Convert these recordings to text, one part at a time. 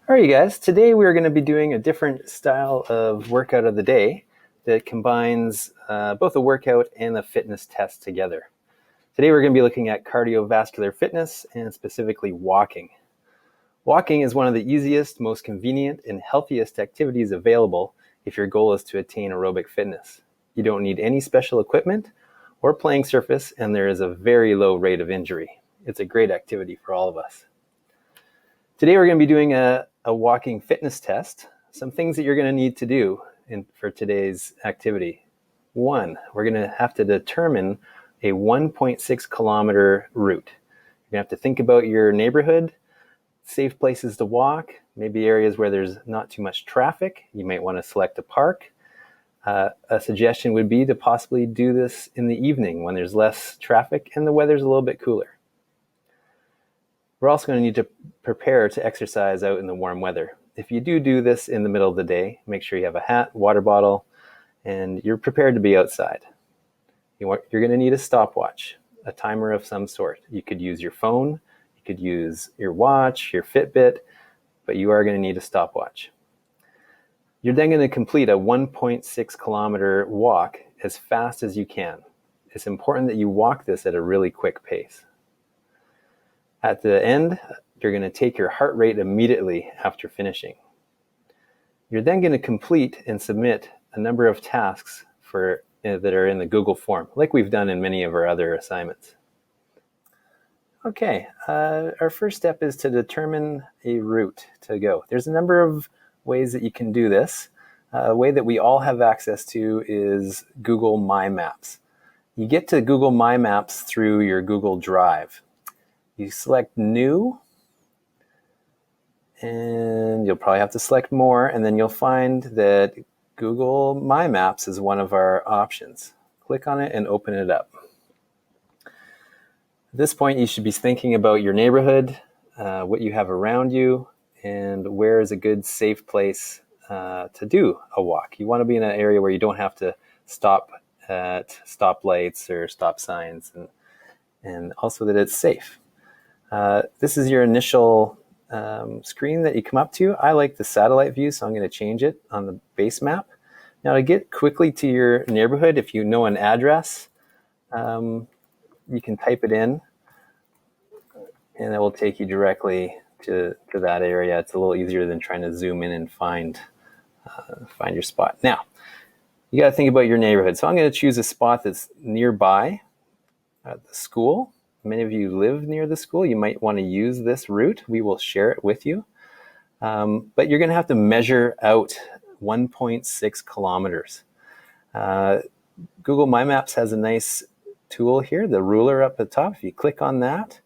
All right, you guys, today we're going to be doing a different style of workout of the day that combines both a workout and a fitness test together. Today we're going to be looking at cardiovascular fitness and specifically walking. Walking is one of the easiest, most convenient, and healthiest activities available if your goal is to attain aerobic fitness. You don't need any special equipment or playing surface, and there is a very low rate of injury. It's a great activity for all of us. Today we're going to be doing a walking fitness test. Some things that you're going to need to do for today's activity. One, we're going to have to determine a 1.6 kilometer route. You're going to have to think about your neighborhood, safe places to walk, maybe areas where there's not too much traffic. You might want to select a park. A suggestion would be to possibly do this in the evening when there's less traffic and the weather's a little bit cooler. We're also going to need to prepare to exercise out in the warm weather. If you do this in the middle of the day, make sure you have a hat, water bottle, and you're prepared to be outside. You're going to need a stopwatch, a timer of some sort. You could use your phone, you could use your watch, your Fitbit, but you are going to need a stopwatch. You're then going to complete a 1.6 kilometer walk as fast as you can. It's important that you walk this at a really quick pace. At the end, you're going to take your heart rate immediately after finishing. You're then going to complete and submit a number of tasks that are in the Google form, like we've done in many of our other assignments. Okay, our first step is to determine a route to go. There's a number of ways that you can do this. A way that we all have access to is Google My Maps. You get to Google My Maps through your Google Drive. You select New, and you'll probably have to select More, and then you'll find that Google My Maps is one of our options. Click on it and open it up. At this point, you should be thinking about your neighborhood, what you have around you, and where is a good, safe place to do a walk. You want to be in an area where you don't have to stop at stoplights or stop signs, and also that it's safe. This is your initial screen that you come up to. I like the satellite view, so I'm going to change it on the base map. Now, to get quickly to your neighborhood, if you know an address, you can type it in, and it will take you directly to that area. It's a little easier than trying to zoom in and find your spot. Now, you got to think about your neighborhood. So I'm going to choose a spot that's nearby the school. Many of you live near the school. You might want to use this route. We will share it with you. But you're going to have to measure out 1.6 kilometers. Google My Maps has a nice tool here, the ruler up at the top. If you click on that,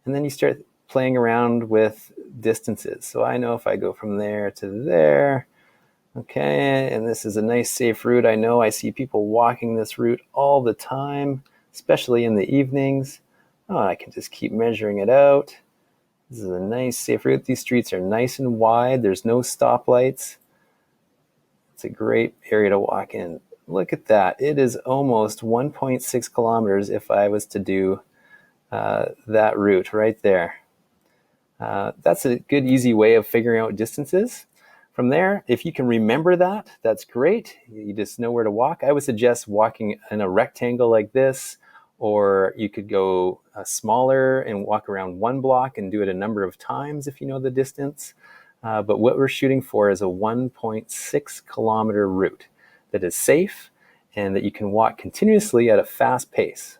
and then you start playing around with distances. So I know if I go from there to there, okay, and this is a nice safe route. I know I see people walking this route all the time, especially in the evenings. Oh, I can just keep measuring it out. This is a nice, safe route. These streets are nice and wide. There's no stoplights. It's a great area to walk in. Look at that. It is almost 1.6 kilometers if I was to do that route right there. That's a good, easy way of figuring out distances. From there, if you can remember that, that's great. You just know where to walk. I would suggest walking in a rectangle like this, or you could go smaller and walk around one block and do it a number of times if you know the distance. But what we're shooting for is a 1.6 kilometer route that is safe and that you can walk continuously at a fast pace.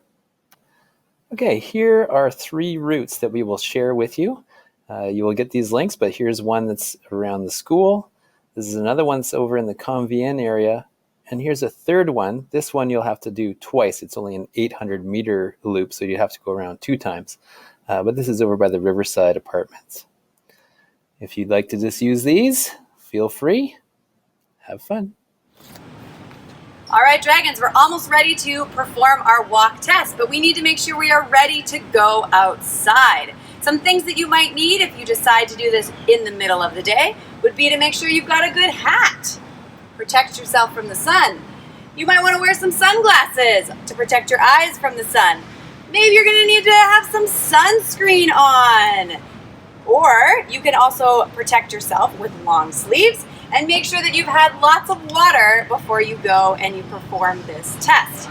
Okay, here are 3 routes that we will share with you. You will get these links, but here's one that's around the school. This is another one that's over in the Convien area. And here's a third one. This one you'll have to do twice. It's only an 800 meter loop, so you have to go around 2 times. But this is over by the Riverside Apartments. If you'd like to just use these, feel free. Have fun. All right, Dragons, we're almost ready to perform our walk test, but we need to make sure we are ready to go outside. Some things that you might need if you decide to do this in the middle of the day would be to make sure you've got a good hat. Protect yourself from the sun. You might want to wear some sunglasses to protect your eyes from the sun. Maybe you're going to need to have some sunscreen on. Or you can also protect yourself with long sleeves and make sure that you've had lots of water before you go and you perform this test.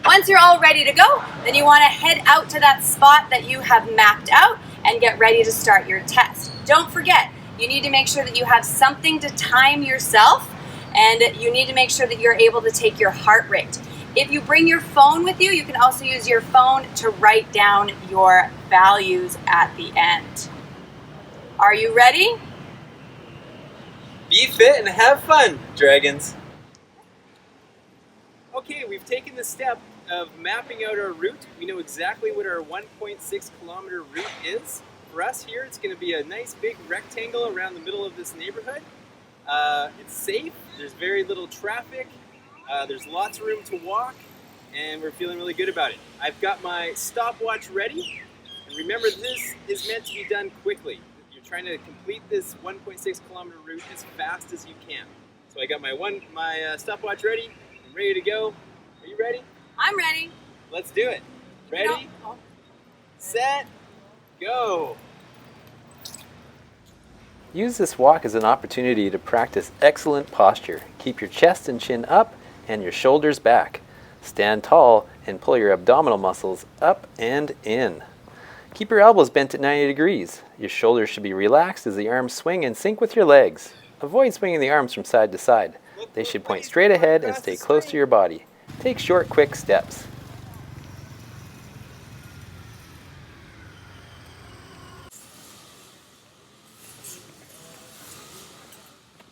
Once you're all ready to go, then you want to head out to that spot that you have mapped out and get ready to start your test. Don't forget, you need to make sure that you have something to time yourself, and you need to make sure that you're able to take your heart rate. If you bring your phone with you, you can also use your phone to write down your values at the end. Are you ready? Be fit and have fun, dragons. Okay, we've taken the step of mapping out our route. We know exactly what our 1.6 kilometer route is. For us here, it's going to be a nice big rectangle around the middle of this neighborhood. It's safe, there's very little traffic, there's lots of room to walk, and we're feeling really good about it. I've got my stopwatch ready, and remember, this is meant to be done quickly. You're trying to complete this 1.6 kilometer route as fast as you can. So I got my stopwatch ready. I'm ready to go. Are you ready? I'm ready. Let's do it. Ready, set, go. Use this walk as an opportunity to practice excellent posture. Keep your chest and chin up and your shoulders back. Stand tall and pull your abdominal muscles up and in. Keep your elbows bent at 90 degrees. Your shoulders should be relaxed as the arms swing and sync with your legs. Avoid swinging the arms from side to side. They should point straight ahead and stay close to your body. Take short, quick steps.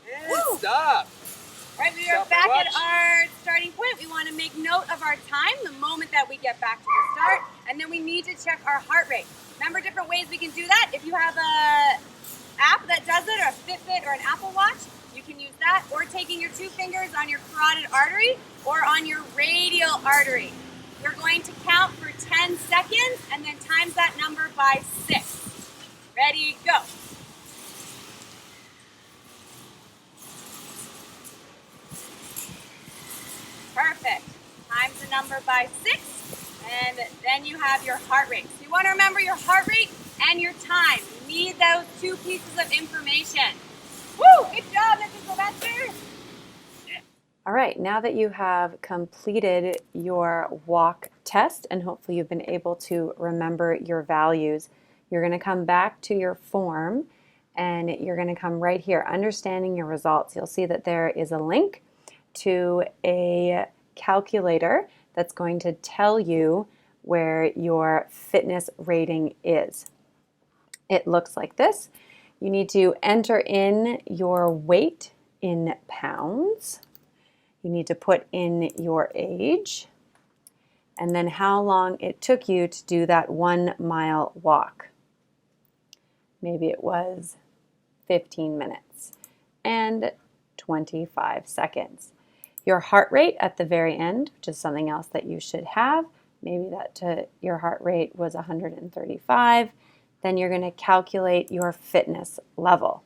And stop. All right, we are back at our starting point. We want to make note of our time the moment that we get back to the start, and then we need to check our heart rate. Remember different ways we can do that. If you have a app that does it, or a Fitbit or an Apple Watch, you can use that, or taking your 2 fingers on your carotid artery or on your radial artery. You're going to count for 10 seconds and then times that number by 6. Ready, go. Perfect. Times the number by 6, and then you have your heart rate. So you want to remember your heart rate and your time. You need those 2 pieces of information. Woo! Good job, Mr. Sylvester. All right, now that you have completed your walk test and hopefully you've been able to remember your values, you're going to come back to your form and you're going to come right here, understanding your results. You'll see that there is a link to a calculator that's going to tell you where your fitness rating is. It looks like this. You need to enter in your weight in pounds. You need to put in your age and then how long it took you to do that 1 mile walk. Maybe it was 15 minutes and 25 seconds. Your heart rate at the very end, which is something else that you should have. Maybe your heart rate was 135. Then you're going to calculate your fitness level.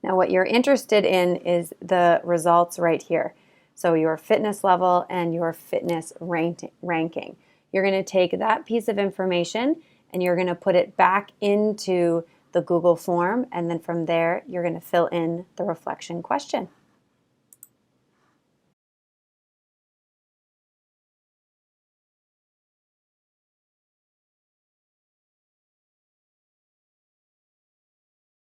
Now what you're interested in is the results right here. So your fitness level and your fitness ranking. You're going to take that piece of information and you're going to put it back into the Google form, and then from there you're going to fill in the reflection question.